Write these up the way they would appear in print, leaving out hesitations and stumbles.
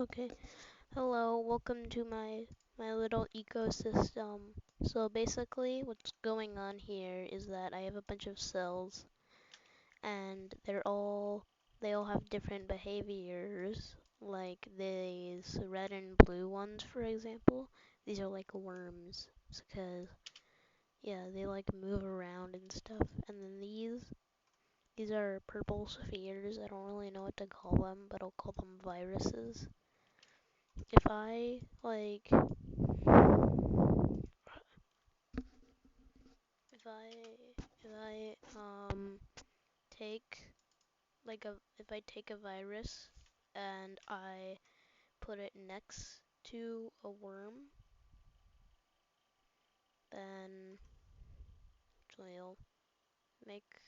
Okay. Hello, welcome to my little ecosystem. So basically what's going on here is that I have a bunch of cells and they all have different behaviors. Like these red and blue ones, for example. These are like worms because yeah, they like move around and stuff. And then these are purple spheres. I don't really know what to call them, but I'll call them viruses. If I like if I take if I take a virus and I put it next to a worm, then actually I'll make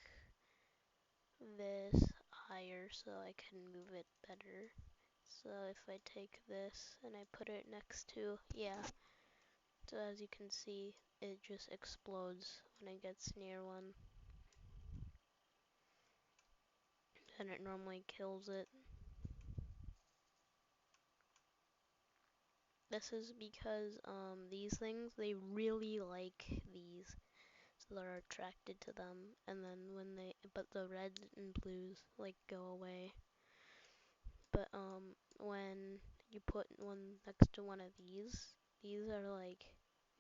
this higher so I can move it better. So if I take this and I put it next to, yeah, so as you can see, it just explodes when it gets near one, and it normally kills it. This is because these things, they really like these, so they're attracted to them. And then but the reds and blues like go away. But when you put one next to one of these are like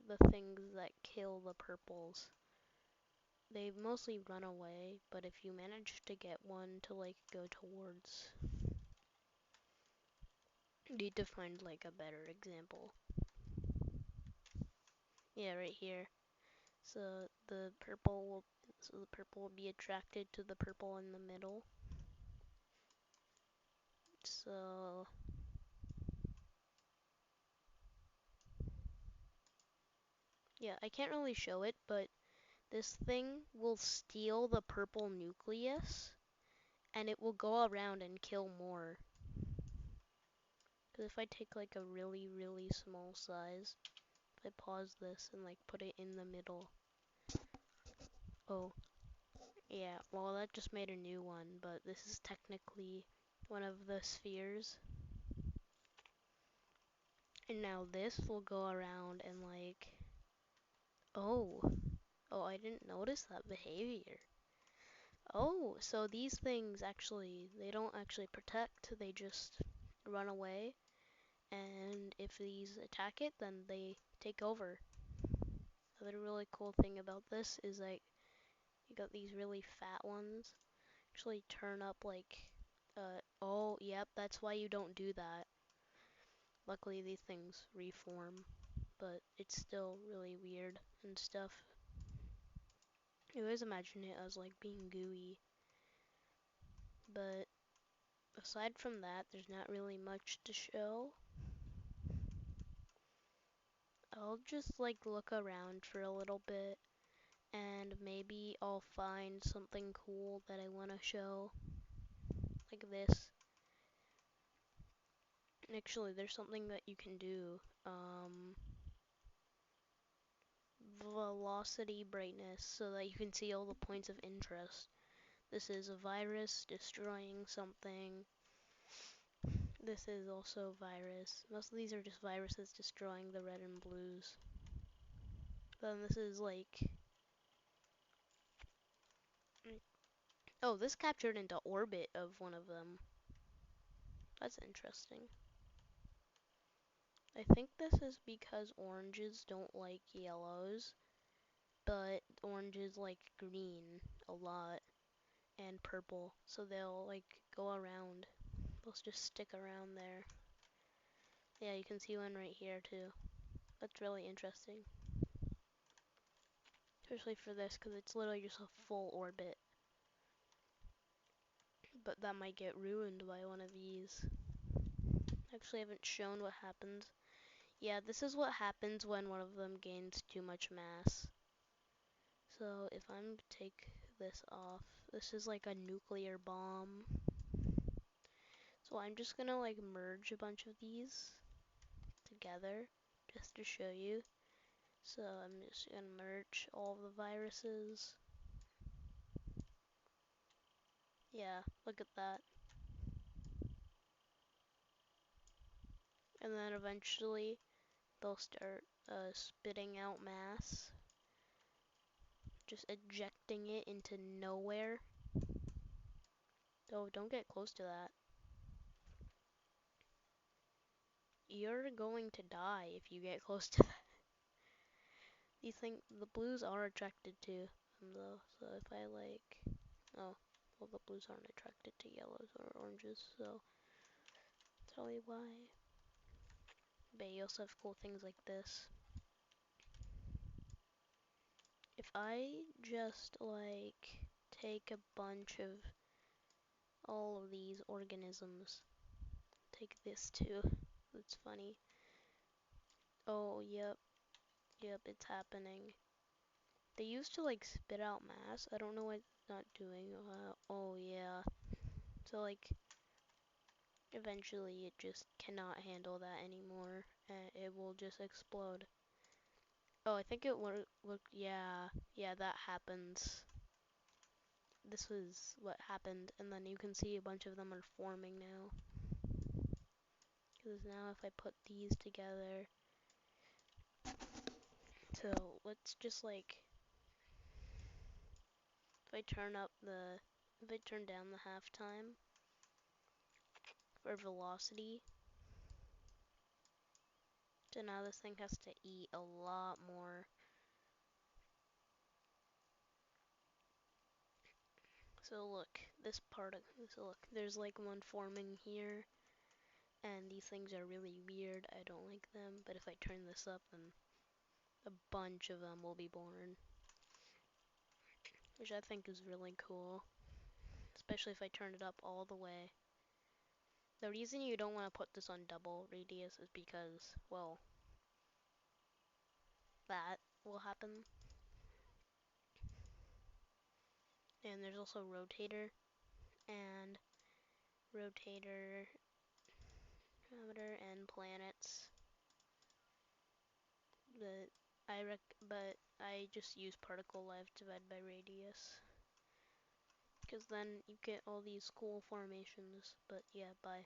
the things that kill the purples. They mostly run away, but if you manage to get one to like go towards, you need to find like a better example. Yeah, right here. So the purple will be attracted to the purple in the middle. So yeah, I can't really show it, but this thing will steal the purple nucleus and it will go around and kill more. Because if I take like a really, really small size, if I pause this and like put it in the middle. Oh, yeah, well that just made a new one, but this is technically one of the spheres. And now this will go around and like, oh, oh, I didn't notice that behavior. Oh, so these things actually, they don't actually protect, they just run away. And if these attack it, then they take over. Another really cool thing about this is like, you got these really fat ones actually turn up like, oh, yep, that's why you don't do that. Luckily these things reform, but it's still really weird and stuff. You always imagine it as like being gooey, but aside from that, there's not really much to show. I'll just like look around for a little bit and maybe I'll find something cool that I want to show, like this. Actually, there's something that you can do. Velocity brightness, so that you can see all the points of interest. This is a virus destroying something. This is also virus. Most of these are just viruses destroying the red and blues. Then this is like, oh, this captured into orbit of one of them. That's interesting. I think this is because oranges don't like yellows, but oranges like green a lot and purple, so they'll like go around. They'll just stick around there. Yeah, you can see one right here too. That's really interesting. Especially for this, because it's literally just a full orbit. But that might get ruined by one of these. Actually, I haven't shown what happens. Yeah, this is what happens when one of them gains too much mass. So if I'm to take this off, this is like a nuclear bomb. So I'm just gonna like merge a bunch of these together just to show you. So I'm just gonna merge all the viruses. Yeah, look at that. And then eventually they'll start spitting out mass, just ejecting it into nowhere. Oh, don't get close to that. You're going to die if you get close to that. These things, the blues are attracted to them though, so if I like, oh, well the blues aren't attracted to yellows or oranges, so that's probably why. But you also have cool things like this. If I just like take a bunch of all of these organisms, take this too, it's funny. Oh, yep, it's happening. They used to like spit out mass. I don't know why it's not doing. Oh yeah. So like eventually it just cannot handle that anymore and it will just explode. Oh, I think it worked. Yeah, that happens. This was what happened, and then you can see a bunch of them are forming now. Because now if I put these together, so let's just like, if I turn down the halftime for velocity, so now this thing has to eat a lot more. So look, so look, there's like one forming here, and these things are really weird. I don't like them, but if I turn this up, then a bunch of them will be born, which I think is really cool, especially if I turn it up all the way. The reason you don't want to put this on double radius is because, well, that will happen. And there's also rotator and rotator, parameter, and planets. But I just use particle life divided by radius, because then you get all these cool formations. But yeah, bye.